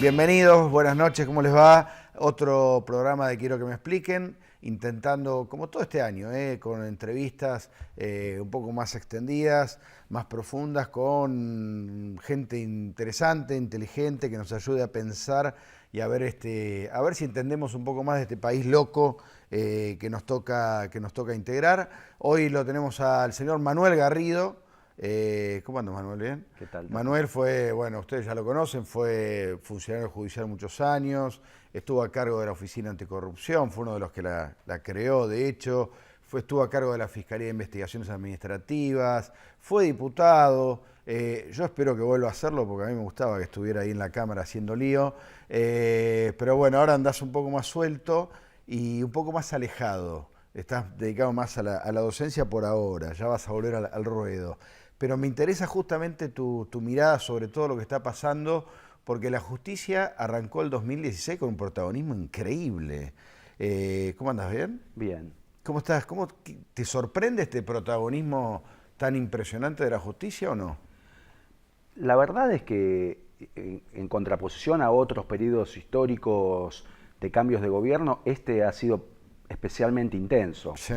Bienvenidos, buenas noches, ¿cómo les va? Otro programa de Quiero que me expliquen, intentando, como todo este año, con entrevistas un poco más extendidas, más profundas, con gente interesante, inteligente, que nos ayude a pensar y a ver si entendemos un poco más de este país loco que nos toca integrar. Hoy lo tenemos al señor Manuel Garrido. ¿Cómo andas, Manuel? ¿Bien? ¿Qué tal? Manuel fue, bueno, ustedes ya lo conocen, fue funcionario judicial muchos años, estuvo a cargo de la Oficina Anticorrupción, fue uno de los que la creó, de hecho, estuvo a cargo de la Fiscalía de Investigaciones Administrativas, fue diputado. Yo espero que vuelva a hacerlo porque a mí me gustaba que estuviera ahí en la Cámara haciendo lío, pero bueno, ahora andás un poco más suelto y un poco más alejado. Estás dedicado más a la docencia por ahora, ya vas a volver al ruedo. Pero me interesa justamente tu mirada sobre todo lo que está pasando, porque la justicia arrancó el 2016 con un protagonismo increíble. ¿Cómo andas? ¿Bien? Bien. ¿Cómo estás? ¿Te sorprende este protagonismo tan impresionante de la justicia o no? La verdad es que en contraposición a otros periodos históricos de cambios de gobierno, este ha sido especialmente intenso. Sí.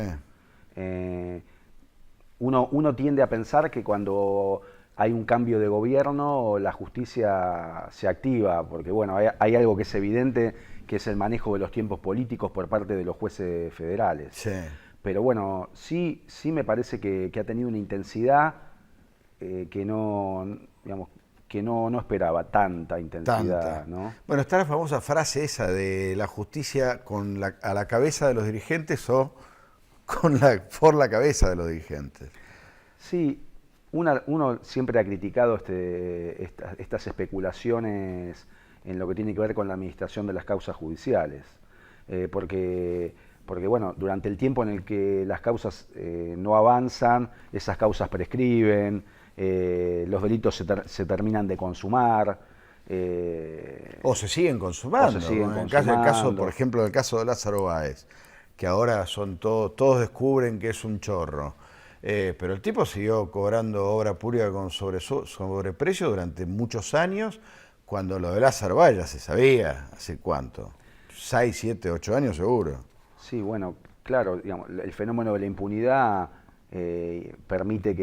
Uno tiende a pensar que cuando hay un cambio de gobierno la justicia se activa, porque bueno, hay algo que es evidente, que es el manejo de los tiempos políticos por parte de los jueces federales. Sí. Pero bueno, sí me parece que ha tenido una intensidad que no, digamos, que no esperaba tanta intensidad, Tanta. ¿no? Bueno, está la famosa frase esa de la justicia a la cabeza de los dirigentes o por la cabeza de los dirigentes. Sí, uno siempre ha criticado estas especulaciones en lo que tiene que ver con la administración de las causas judiciales, porque bueno, durante el tiempo en el que las causas no avanzan, esas causas prescriben, los delitos se terminan de consumar. O se siguen consumando. En el caso, por ejemplo, el caso de Lázaro Báez, que ahora todos descubren que es un chorro. Pero el tipo siguió cobrando obra pública con sobreprecio durante muchos años, cuando lo de Lázaro Báez ya se sabía, ¿hace cuánto? 6, 7, 8 años seguro. Sí, bueno, claro, digamos, el fenómeno de la impunidad permite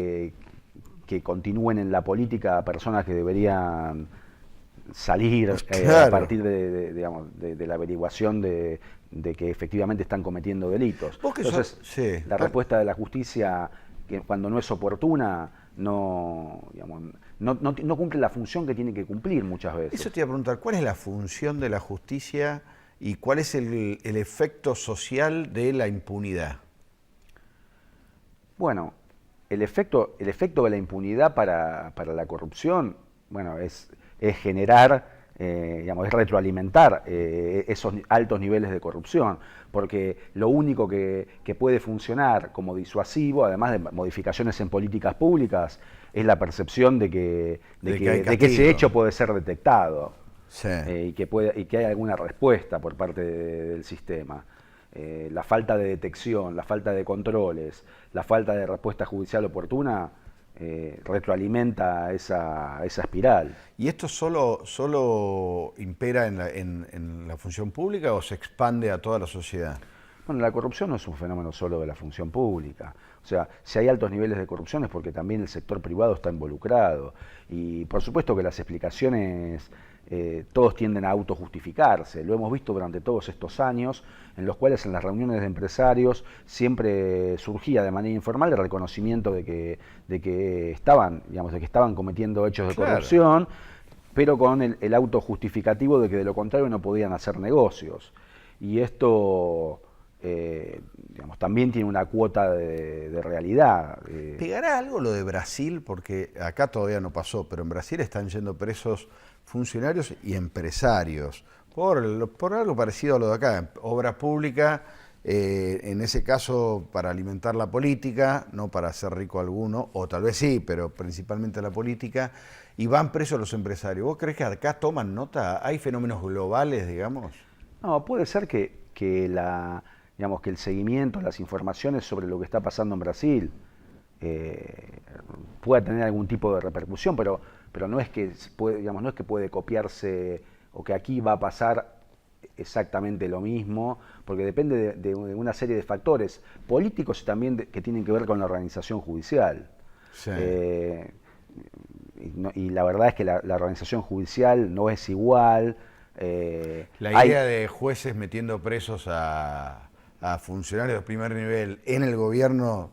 que continúen en la política personas que deberían salir Claro. a partir de la averiguación de que efectivamente están cometiendo delitos. Entonces, sí, la respuesta de la justicia, que cuando no es oportuna, no cumple la función que tiene que cumplir muchas veces. Eso te iba a preguntar, ¿cuál es la función de la justicia y cuál es el efecto social de la impunidad? Bueno, el efecto de la impunidad para la corrupción, bueno, es generar, es retroalimentar esos altos niveles de corrupción, porque lo único que puede funcionar como disuasivo, además de modificaciones en políticas públicas, es la percepción de que ese hecho puede ser detectado. Sí. Y que hay alguna respuesta por parte del sistema. La falta de detección, la falta de controles, la falta de respuesta judicial oportuna retroalimenta esa espiral. ¿Y esto solo impera en la función pública o se expande a toda la sociedad? Bueno, la corrupción no es un fenómeno solo de la función pública. O sea, si hay altos niveles de corrupción es porque también el sector privado está involucrado. Y por supuesto que las explicaciones todos tienden a autojustificarse. Lo hemos visto durante todos estos años, en los cuales en las reuniones de empresarios siempre surgía de manera informal el reconocimiento de que estaban cometiendo hechos de corrupción, pero con el autojustificativo de que de lo contrario no podían hacer negocios. Y esto también tiene una cuota de realidad. ¿Pegará algo lo de Brasil? Porque acá todavía no pasó, pero en Brasil están yendo presos funcionarios y empresarios por algo parecido a lo de acá, obra pública, en ese caso para alimentar la política, no para hacer rico a alguno, o tal vez sí, pero principalmente la política, y van presos los empresarios. ¿Vos creés que acá toman nota? ¿Hay fenómenos globales, digamos? No, puede ser que el seguimiento, las informaciones sobre lo que está pasando en Brasil pueda tener algún tipo de repercusión, pero no es que puede copiarse o que aquí va a pasar exactamente lo mismo, porque depende de una serie de factores políticos y también que tienen que ver con la organización judicial. Sí. Y la verdad es que la organización judicial no es igual. La idea de jueces metiendo presos a funcionarios de primer nivel en el gobierno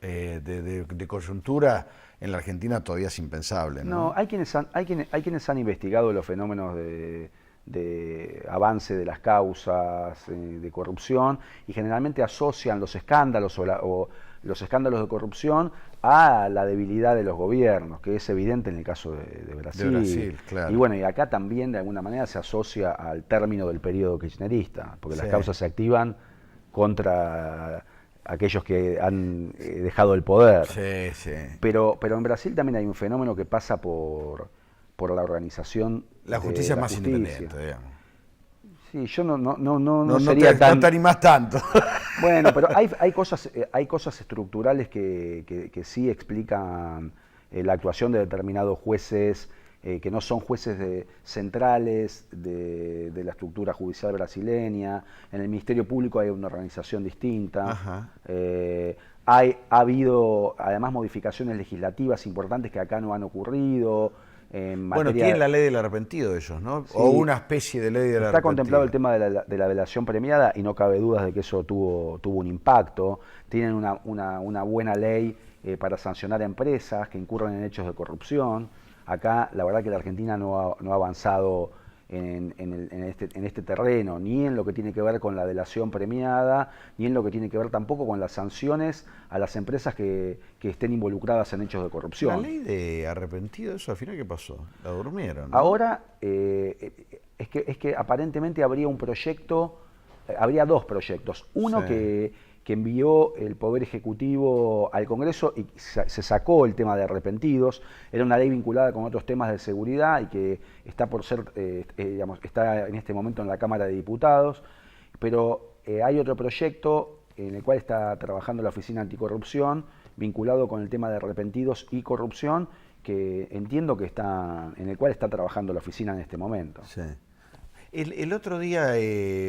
de coyuntura en la Argentina todavía es impensable, ¿no? No, hay quienes han investigado los fenómenos de avance de las causas de corrupción y generalmente asocian los escándalos o los escándalos de corrupción a la debilidad de los gobiernos, que es evidente en el caso de Brasil. De Brasil, claro. Y bueno, y acá también de alguna manera se asocia al término del periodo kirchnerista, porque Sí. las causas se activan contra aquellos que han dejado el poder. Sí, sí. Pero en Brasil también hay un fenómeno que pasa por la organización. La justicia es más justicia. independiente, digamos. Sí, yo no sería no te tan... animás tanto. Bueno, pero hay cosas estructurales que sí explican la actuación de determinados jueces que no son jueces centrales de la estructura judicial brasileña. En el Ministerio Público hay una organización distinta. Ha habido además modificaciones legislativas importantes que acá no han ocurrido. Bueno, tienen la ley del arrepentido ellos, ¿no? Sí, o una especie de ley del arrepentido. Está contemplado el tema de la delación premiada y no cabe dudas de que eso tuvo un impacto. Tienen una buena ley para sancionar a empresas que incurren en hechos de corrupción. Acá la verdad que la Argentina no ha avanzado en este terreno, ni en lo que tiene que ver con la delación premiada, ni en lo que tiene que ver tampoco con las sanciones a las empresas que estén involucradas en hechos de corrupción. La ley de arrepentido, eso al final, ¿qué pasó? La durmieron, ¿no? Ahora, es que aparentemente habría un proyecto, habría dos proyectos. Uno que envió el Poder Ejecutivo al Congreso y se sacó el tema de arrepentidos. Era una ley vinculada con otros temas de seguridad y que está por ser, está en este momento en la Cámara de Diputados. Pero hay otro proyecto en el cual está trabajando la Oficina Anticorrupción, vinculado con el tema de arrepentidos y corrupción, que entiendo que en el cual está trabajando la oficina en este momento. Sí. El otro día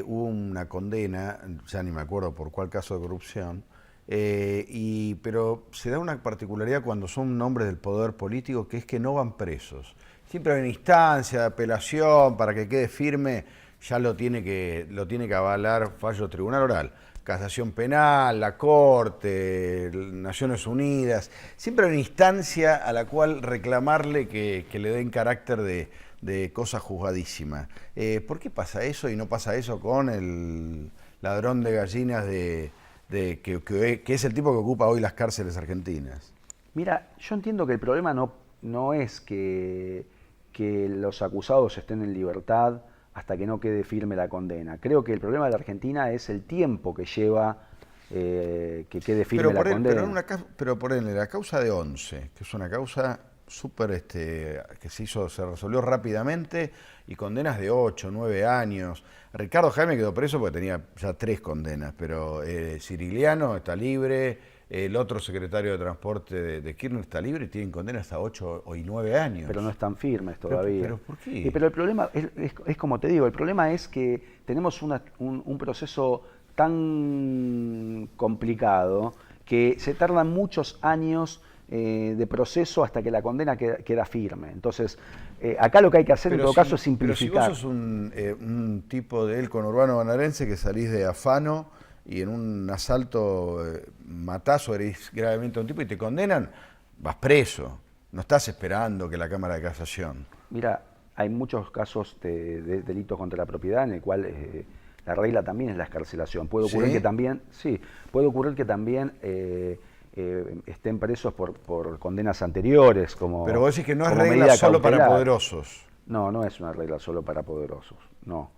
hubo una condena, ya ni me acuerdo por cuál caso de corrupción, pero se da una particularidad cuando son nombres del poder político, que es que no van presos. Siempre hay una instancia de apelación para que quede firme, ya lo tiene que avalar fallo tribunal oral. Casación penal, la Corte, Naciones Unidas. Siempre hay una instancia a la cual reclamarle que le den carácter de cosa juzgadísima. ¿Por qué pasa eso y no pasa eso con el ladrón de gallinas que es el tipo que ocupa hoy las cárceles argentinas? Mira, yo entiendo que el problema no es que los acusados estén en libertad hasta que no quede firme la condena. Creo que el problema de la Argentina es el tiempo que lleva que quede firme la condena. Pero por ejemplo, la causa de Once, que es una causa súper que se resolvió rápidamente y condenas de 8, 9 años. Ricardo Jaime quedó preso porque tenía ya 3 condenas, pero Cirigliano está libre, el otro secretario de Transporte de Kirchner está libre y tienen condenas hasta 8 y 9 años. Pero no están firmes todavía. ¿Pero por qué? Pero el problema es como te digo, el problema es que tenemos un proceso tan complicado que se tardan muchos años de proceso hasta que la condena queda firme. Entonces, acá lo que hay que hacer en todo caso es simplificar. Pero si vos sos un tipo del conurbano bonaerense que salís de afano y en un asalto matás o herís gravemente a un tipo y te condenan, vas preso. No estás esperando que la Cámara de Casación. Mira, hay muchos casos de delitos contra la propiedad en el cual la regla también es la excarcelación. Puede ocurrir que también, estén presos por condenas anteriores. Pero vos decís que no es regla solo para poderosos. No es una regla solo para poderosos, no.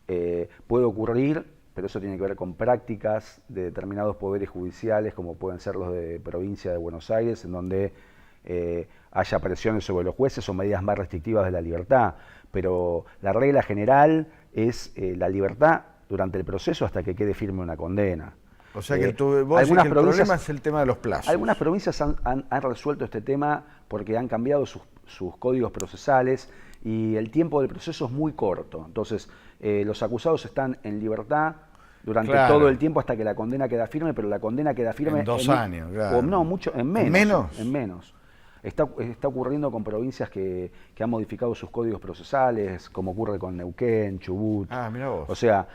Puede ocurrir, pero eso tiene que ver con prácticas de determinados poderes judiciales, como pueden ser los de provincia de Buenos Aires, en donde haya presiones sobre los jueces o medidas más restrictivas de la libertad. Pero la regla general es la libertad durante el proceso hasta que quede firme una condena. O sea que vos decís que el problema es el tema de los plazos. Algunas provincias han resuelto este tema porque han cambiado sus códigos procesales y el tiempo del proceso es muy corto. Entonces, los acusados están en libertad durante todo el tiempo hasta que la condena queda firme, pero la condena queda firme en 2 años, claro. O no, mucho, en menos. ¿En menos? En menos. Está ocurriendo con provincias que han modificado sus códigos procesales, como ocurre con Neuquén, Chubut. Ah, mirá vos. O sea,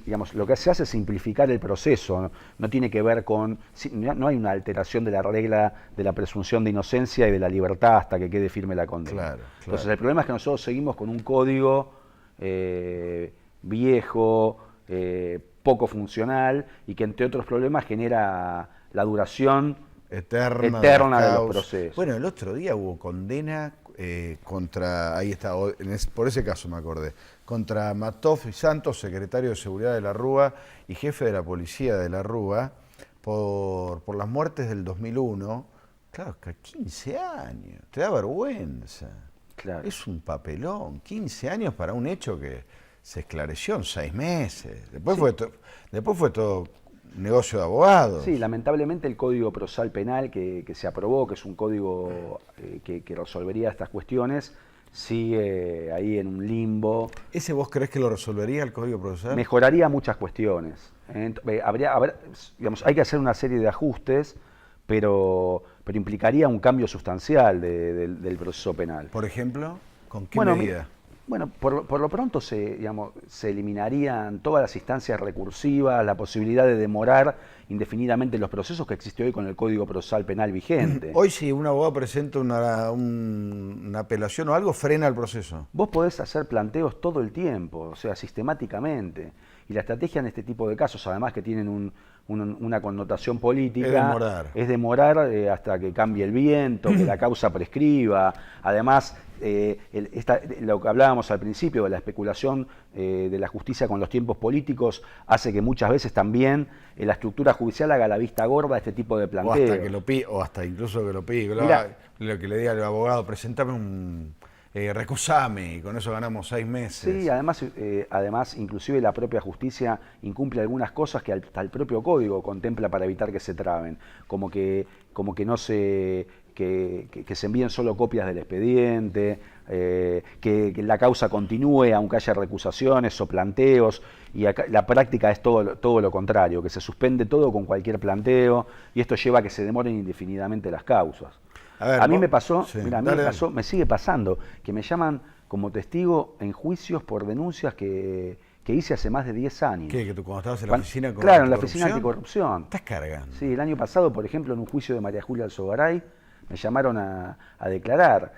digamos, lo que se hace es simplificar el proceso, no tiene que ver con, no hay una alteración de la regla de la presunción de inocencia y de la libertad hasta que quede firme la condena. Claro. Entonces el problema es que nosotros seguimos con un código viejo, poco funcional y que entre otros problemas genera la duración eterna de los procesos. Bueno, el otro día hubo condena contra, ahí está, por ese caso me acordé, contra Matoff y Santos, secretario de Seguridad de la Rúa y jefe de la policía de la Rúa, por las muertes del 2001. Claro, que 15 años, te da vergüenza. Claro. Es un papelón, 15 años para un hecho que se esclareció en 6 meses. Después, después fue todo negocio de abogados. Sí, lamentablemente el Código Procesal Penal que se aprobó, que es un código que resolvería estas cuestiones, sigue ahí en un limbo. ¿Ese vos creés que lo resolvería el Código Procesal? Mejoraría muchas cuestiones. Digamos, hay que hacer una serie de ajustes, pero implicaría un cambio sustancial del proceso penal. Por ejemplo, ¿con qué medida? Bueno, por lo pronto se eliminarían todas las instancias recursivas, la posibilidad de demorar indefinidamente los procesos que existe hoy con el Código Procesal Penal vigente. Hoy si un abogado presenta una apelación o algo, frena el proceso. Vos podés hacer planteos todo el tiempo, o sea, sistemáticamente. Y la estrategia en este tipo de casos, además que tienen una connotación política, es demorar hasta que cambie el viento, que la causa prescriba. Además, lo que hablábamos al principio de la especulación de la justicia con los tiempos políticos hace que muchas veces también la estructura judicial haga la vista gorda a este tipo de planteos. O hasta incluso que lo pida. Lo que le diga al abogado, presentame recusame, y con eso ganamos 6 meses. Sí, además, inclusive la propia justicia incumple algunas cosas que hasta el propio código contempla para evitar que se traben, como que no se que se envíen solo copias del expediente, que la causa continúe aunque haya recusaciones o planteos, y acá la práctica es todo lo contrario, que se suspende todo con cualquier planteo, y esto lleva a que se demoren indefinidamente las causas. A mí me pasó, me sigue pasando, que me llaman como testigo en juicios por denuncias que hice hace más de 10 años. ¿Qué? ¿Que tú cuando estabas en la oficina con Claro, en la oficina anticorrupción. Estás cargando. Sí, el año pasado, por ejemplo, en un juicio de María Julia Alzogaray, me llamaron a declarar.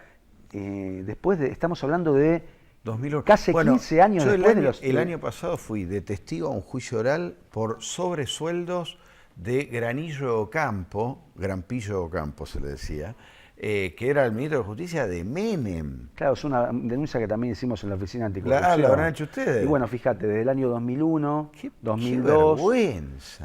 Estamos hablando de 2008. Casi 15 años después de los... El año pasado fui de testigo a un juicio oral por sobresueldos de Granillo Ocampo, Grampillo Ocampo se le decía, que era el ministro de Justicia de Menem. Claro, es una denuncia que también hicimos en la oficina anticorrupción. Claro, lo habrán hecho ustedes. Y bueno, fíjate, desde el año 2001, 2002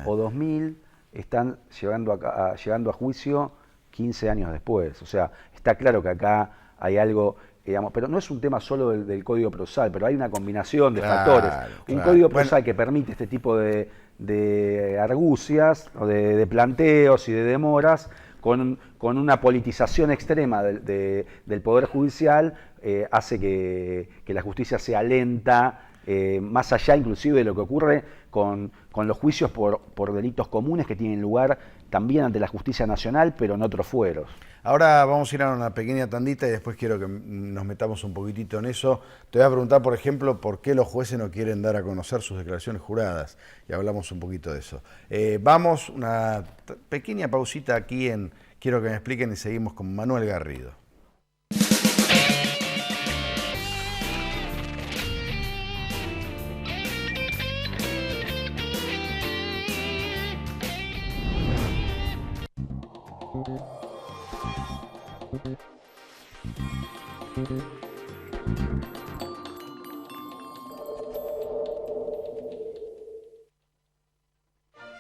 o 2000 están llegando a juicio 15 años después. O sea, está claro que acá hay algo, digamos, pero no es un tema solo del Código Procesal, pero hay una combinación de factores. Un Código Procesal que permite este tipo de argucias, o de planteos y de demoras, con una politización extrema del Poder Judicial, hace que la justicia sea lenta, más allá inclusive de lo que ocurre con los juicios por delitos comunes que tienen lugar también ante la justicia nacional, pero en otros fueros. Ahora vamos a ir a una pequeña tandita y después quiero que nos metamos un poquitito en eso. Te voy a preguntar, por ejemplo, por qué los jueces no quieren dar a conocer sus declaraciones juradas, y hablamos un poquito de eso. Vamos, una pequeña pausita aquí en Quiero que me expliquen y seguimos con Manuel Garrido.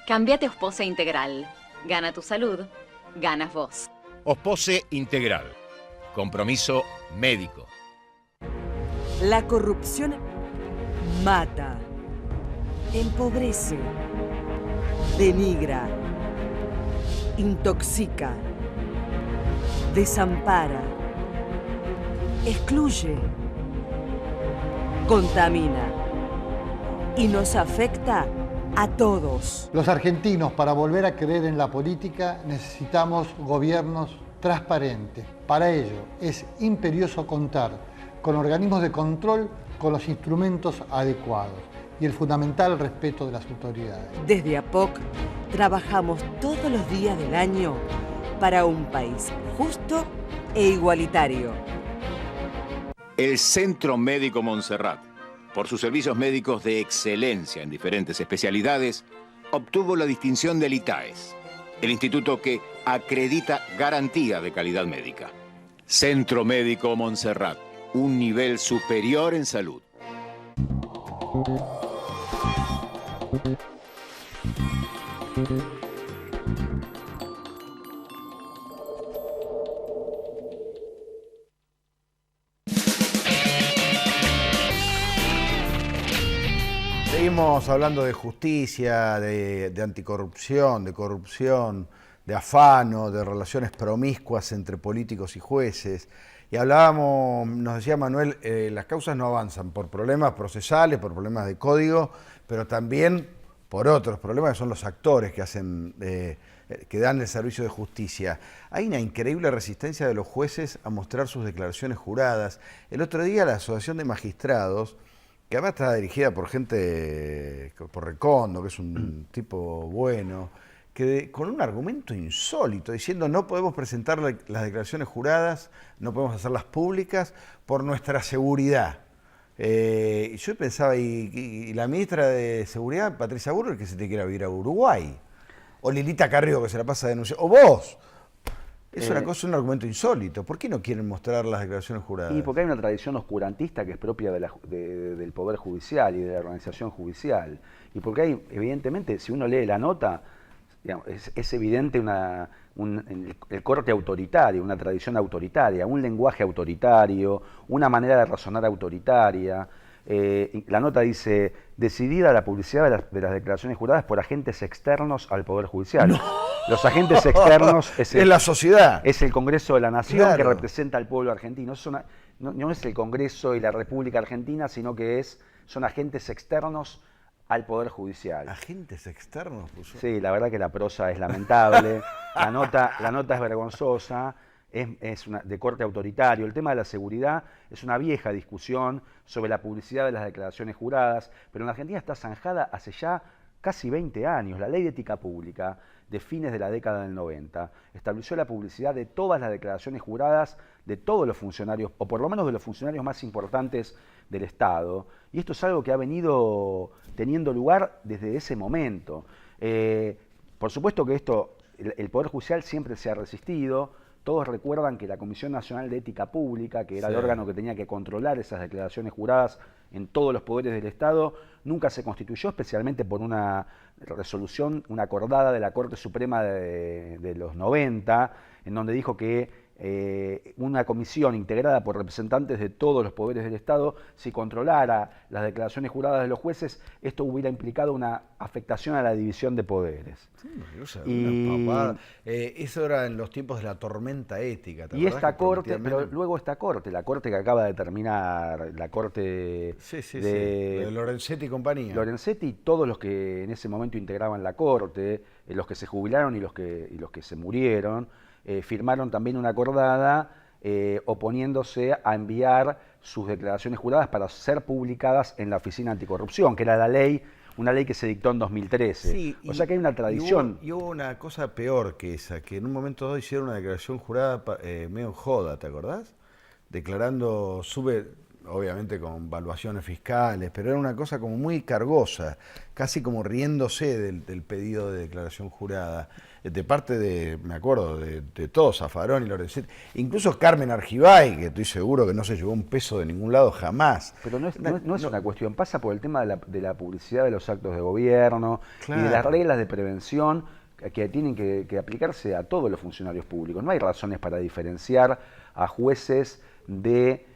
Cámbiate a Ospose Integral. Gana tu salud, ganas vos. Ospose Integral. Compromiso médico. La corrupción mata, empobrece, denigra, intoxica, desampara, excluye, contamina y nos afecta a todos. Los argentinos, para volver a creer en la política, necesitamos gobiernos transparentes. Para ello, es imperioso contar con organismos de control con los instrumentos adecuados y el fundamental respeto de las autoridades. Desde APOC trabajamos todos los días del año para un país justo e igualitario. El Centro Médico Montserrat, por sus servicios médicos de excelencia en diferentes especialidades, obtuvo la distinción del ITAES, el instituto que acredita garantía de calidad médica. Centro Médico Montserrat, un nivel superior en salud. Seguimos hablando de justicia, de anticorrupción, de corrupción, de afano, de relaciones promiscuas entre políticos y jueces. Y hablábamos, nos decía Manuel, las causas no avanzan por problemas procesales, por problemas de código, pero también por otros problemas que son los actores que hacen, que dan el servicio de justicia. Hay una increíble resistencia de los jueces a mostrar sus declaraciones juradas. El otro día la Asociación de Magistrados, que además está dirigida por gente, por Recondo, que es un tipo bueno, que con un argumento insólito, diciendo no podemos presentar las declaraciones juradas, no podemos hacerlas públicas por nuestra seguridad. Y yo pensaba, y la ministra de Seguridad, Patricia Bullrich, que se te quiera vivir a Uruguay, o Lilita Carrió, que se la pasa a denunciar, o vos. Es una cosa, un argumento insólito. ¿Por qué no quieren mostrar las declaraciones juradas? Y porque hay una tradición oscurantista que es propia del Poder Judicial y de la organización judicial. Y porque hay, evidentemente, si uno lee la nota, digamos, es evidente el corte autoritario, una tradición autoritaria, un lenguaje autoritario, una manera de razonar autoritaria. La nota dice, decidida la publicidad de las declaraciones juradas por agentes externos al Poder Judicial. No. Los agentes externos es la sociedad. Es el Congreso de la Nación, claro, que representa al pueblo argentino. No es el Congreso y la República Argentina, sino que son agentes externos al Poder Judicial. ¿Agentes externos puso? Sí, la verdad que la prosa es lamentable, la nota es vergonzosa, es de corte autoritario. El tema de la seguridad es una vieja discusión sobre la publicidad de las declaraciones juradas, pero en la Argentina está zanjada hace ya casi 20 años. La Ley de Ética Pública, de fines de la década del 90, estableció la publicidad de todas las declaraciones juradas de todos los funcionarios, o por lo menos de los funcionarios más importantes del Estado, y esto es algo que ha venido teniendo lugar desde ese momento. Por supuesto que el Poder Judicial siempre se ha resistido. Todos recuerdan que la Comisión Nacional de Ética Pública, que era el órgano que tenía que controlar esas declaraciones juradas en todos los poderes del Estado, nunca se constituyó, especialmente por una resolución, una acordada de la Corte Suprema de los 90, en donde dijo que una comisión integrada por representantes de todos los poderes del Estado, si controlara las declaraciones juradas de los jueces, esto hubiera implicado una afectación a la división de poderes. Sí, eso era en los tiempos de la tormenta ética. Y esta corte, pero luego la corte que acaba de terminar, la corte de Lorenzetti y compañía. Lorenzetti y todos los que en ese momento integraban la corte, los que se jubilaron y los que se murieron, firmaron también una acordada oponiéndose a enviar sus declaraciones juradas para ser publicadas en la Oficina Anticorrupción, que era una ley que se dictó en 2013. Sí, o sea que hay una tradición. Y hubo una cosa peor que esa, que en un momento dado hicieron una declaración jurada medio en joda, ¿te acordás? Declarando, obviamente con valuaciones fiscales, pero era una cosa como muy cargosa, casi como riéndose del pedido de declaración jurada, de parte me acuerdo, de todos, Zaffaroni y Lorenzetti, incluso Carmen Argibay, que estoy seguro que no se llevó un peso de ningún lado jamás. Pero no es una cuestión, pasa por el tema de la publicidad de los actos de gobierno, claro, y de las reglas de prevención que tienen que aplicarse a todos los funcionarios públicos. No hay razones para diferenciar a jueces de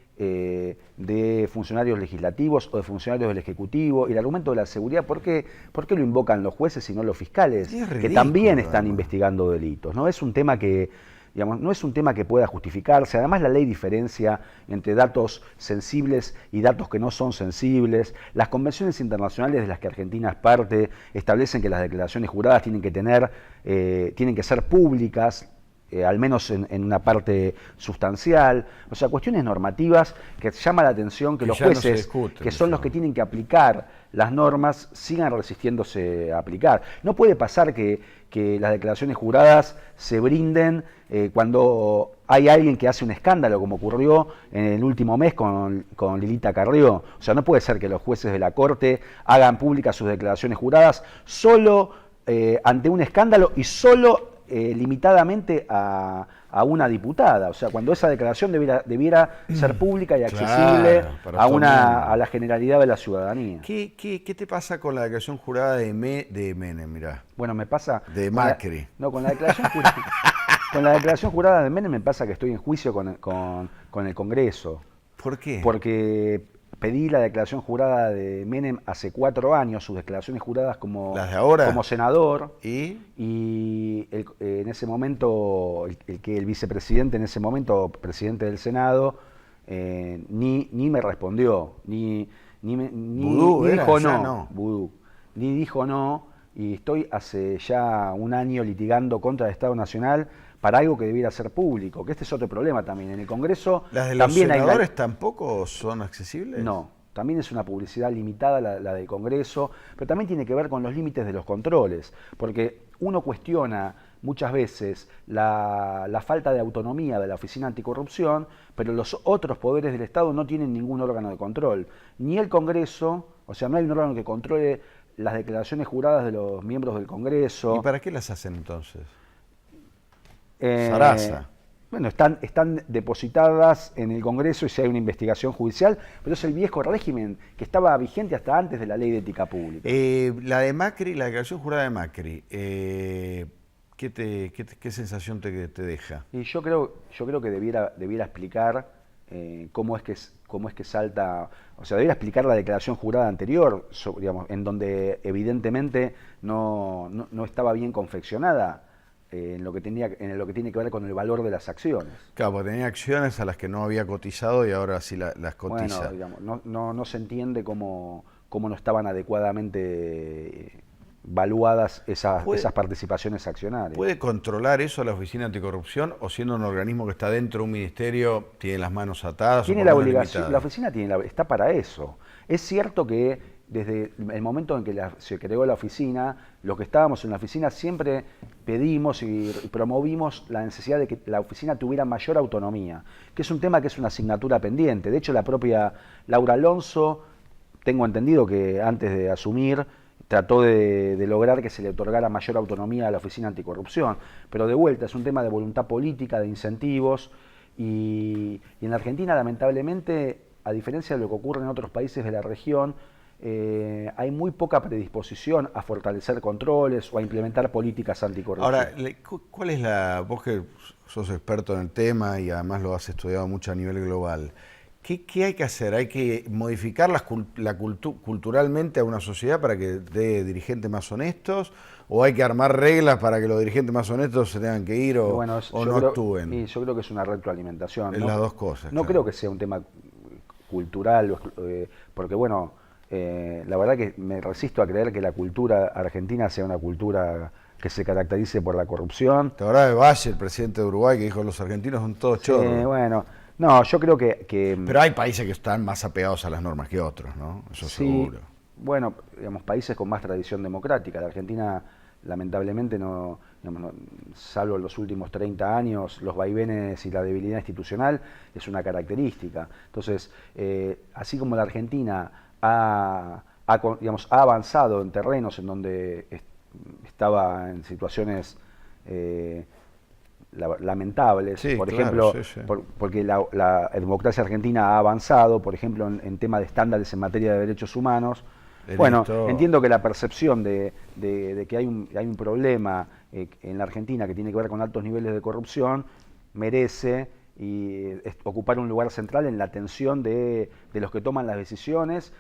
funcionarios legislativos o de funcionarios del Ejecutivo. Y el argumento de la seguridad, ¿por qué lo invocan los jueces y no los fiscales? Que también están investigando delitos, ¿no? Es un tema que digamos, no es un tema que pueda justificarse. Además, la ley diferencia entre datos sensibles y datos que no son sensibles. Las convenciones internacionales de las que Argentina es parte establecen que las declaraciones juradas tienen que ser públicas, al menos en una parte sustancial. O sea, cuestiones normativas que llama la atención que los jueces, que son los que tienen que aplicar las normas, sigan resistiéndose a aplicar. No puede pasar que las declaraciones juradas se brinden cuando hay alguien que hace un escándalo, como ocurrió en el último mes con Lilita Carrió. O sea, no puede ser que los jueces de la Corte hagan públicas sus declaraciones juradas solo ante un escándalo y solo limitadamente a una diputada. O sea, cuando esa declaración debiera ser pública y accesible a la generalidad de la ciudadanía. ¿Qué te pasa con la declaración jurada de Menem? Mirá. Bueno, me pasa... De Macri. Con la declaración jurada... Con la declaración jurada de Menem me pasa que estoy en juicio con el Congreso. ¿Por qué? Porque pedí la declaración jurada de Menem hace 4 años, sus declaraciones juradas como, ¿las de ahora? Como senador. Y en ese momento, el vicepresidente en ese momento, presidente del Senado, ni me respondió, ni dijo no. Vudú. Ni dijo no, y estoy hace ya un año litigando contra el Estado Nacional para algo que debiera ser público, que este es otro problema también. En el Congreso ¿las de también los senadores tampoco son accesibles? No, también es una publicidad limitada la del Congreso, pero también tiene que ver con los límites de los controles, porque uno cuestiona muchas veces la falta de autonomía de la Oficina Anticorrupción, pero los otros poderes del Estado no tienen ningún órgano de control. Ni el Congreso, o sea, no hay un órgano que controle las declaraciones juradas de los miembros del Congreso. ¿Y para qué las hacen entonces? Sarasa. Bueno, están depositadas en el Congreso y si hay una investigación judicial, pero es el viejo régimen que estaba vigente hasta antes de la Ley de Ética Pública. La de Macri, la declaración jurada de Macri, ¿qué sensación te deja? Y yo creo que debiera explicar cómo es que salta, o sea, debiera explicar la declaración jurada anterior, digamos, en donde evidentemente no estaba bien confeccionada. En lo que tiene que ver con el valor de las acciones. Claro, porque tenía acciones a las que no había cotizado y ahora sí las cotiza. Bueno, digamos, no se entiende cómo no estaban adecuadamente valuadas esas participaciones accionarias. ¿Puede controlar eso la Oficina Anticorrupción o siendo un organismo que está dentro de un ministerio tiene las manos atadas? Tiene la obligación, la oficina está para eso. Es cierto que desde el momento en que se creó la oficina, los que estábamos en la oficina siempre pedimos y promovimos la necesidad de que la oficina tuviera mayor autonomía, que es un tema que es una asignatura pendiente. De hecho, la propia Laura Alonso, tengo entendido que antes de asumir, trató de lograr que se le otorgara mayor autonomía a la Oficina Anticorrupción. Pero de vuelta, es un tema de voluntad política, de incentivos, y en la Argentina, lamentablemente, a diferencia de lo que ocurre en otros países de la región, hay muy poca predisposición a fortalecer controles o a implementar políticas anticorrupción. Ahora, ¿cuál es vos que sos experto en el tema y además lo has estudiado mucho a nivel global, ¿qué hay que hacer? ¿Hay que modificar culturalmente a una sociedad para que dé dirigentes más honestos? ¿O hay que armar reglas para que los dirigentes más honestos se tengan que ir o no actúen? Y yo creo que es una retroalimentación. Es las dos cosas. No creo que sea un tema cultural, porque bueno, la verdad que me resisto a creer que la cultura argentina sea una cultura que se caracterice por la corrupción. ¿Te acordás de Valle, el presidente de Uruguay, que dijo los argentinos son todos chorros? Bueno, no, yo creo que... Pero hay países que están más apegados a las normas que otros, ¿no? Eso sí, seguro. Bueno, digamos, países con más tradición democrática. La Argentina, lamentablemente, salvo en los últimos 30 años, los vaivenes y la debilidad institucional es una característica. Entonces, así como la Argentina ha avanzado en terrenos en donde estaba en situaciones lamentables, sí, por claro, ejemplo, sí. Porque la democracia argentina ha avanzado, por ejemplo, en tema de estándares en materia de derechos humanos. Bueno, entiendo que la percepción de que hay un problema en la Argentina que tiene que ver con altos niveles de corrupción merece ocupar un lugar central en la atención de los que toman las decisiones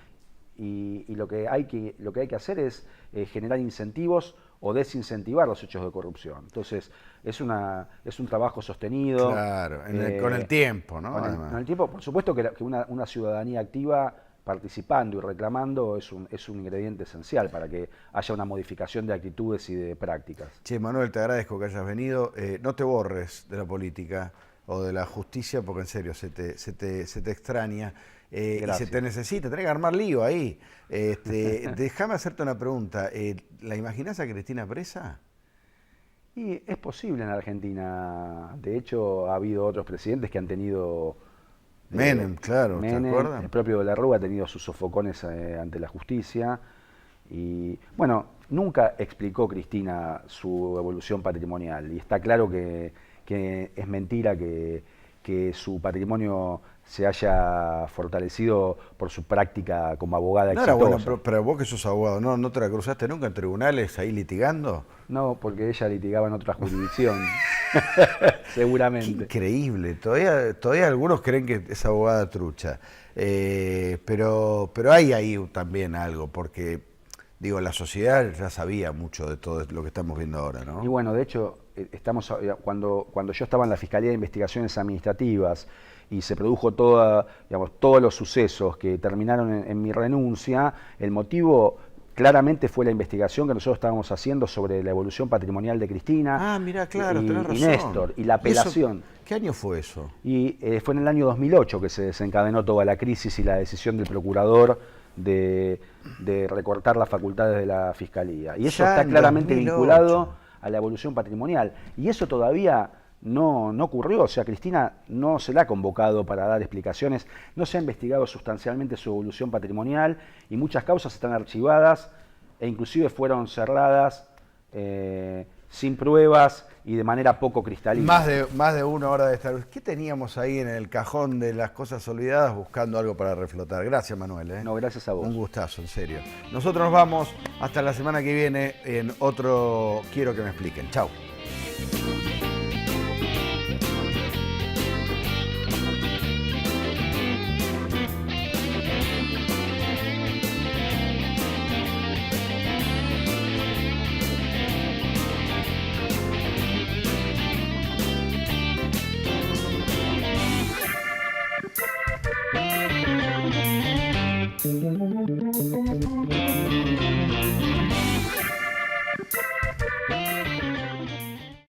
y lo que hay que hacer es generar incentivos o desincentivar los hechos de corrupción. Entonces, es un trabajo sostenido. Claro, con el tiempo, ¿no? Con el tiempo, por supuesto que una ciudadanía activa participando y reclamando es un ingrediente esencial para que haya una modificación de actitudes y de prácticas. Che, Manuel, te agradezco que hayas venido. No te borres de la política o de la justicia, porque en serio se te extraña y se te necesita, tenés que armar lío ahí. Déjame hacerte una pregunta. ¿La imaginás a Cristina presa? Y es posible en Argentina. De hecho, ha habido otros presidentes que han tenido... Menem, claro, Menem, ¿te acuerdas? el propio de la Rúa ha tenido sus sofocones ante la justicia. Y bueno, nunca explicó Cristina su evolución patrimonial. Y está claro que es mentira que su patrimonio se haya fortalecido por su práctica como abogada exitosa. Era bueno, pero vos que sos abogado, ¿no te la cruzaste nunca en tribunales ahí litigando? No, porque ella litigaba en otra jurisdicción, seguramente. Qué increíble, todavía algunos creen que es abogada trucha, pero hay ahí también algo, porque digo, la sociedad ya sabía mucho de todo lo que estamos viendo ahora, ¿no? Y bueno, de hecho, cuando yo estaba en la Fiscalía de Investigaciones Administrativas y se produjo todos los sucesos que terminaron en mi renuncia, el motivo claramente fue la investigación que nosotros estábamos haciendo sobre la evolución patrimonial de Cristina. Ah, mirá, claro, tenés razón. Y Néstor, y la apelación. ¿Qué año fue eso? Y fue en el año 2008 que se desencadenó toda la crisis y la decisión del procurador de recortar las facultades de la Fiscalía. Y eso está claramente vinculado a la evolución patrimonial. Y eso todavía no ocurrió. O sea, Cristina no se la ha convocado para dar explicaciones, no se ha investigado sustancialmente su evolución patrimonial y muchas causas están archivadas e inclusive fueron cerradas sin pruebas y de manera poco cristalina. Más de una hora de estar. ¿Qué teníamos ahí en el cajón de las cosas olvidadas buscando algo para reflotar? Gracias, Manuel. No, gracias a vos. Un gustazo, en serio. Nosotros nos vamos hasta la semana que viene en otro Quiero que me expliquen. Chau.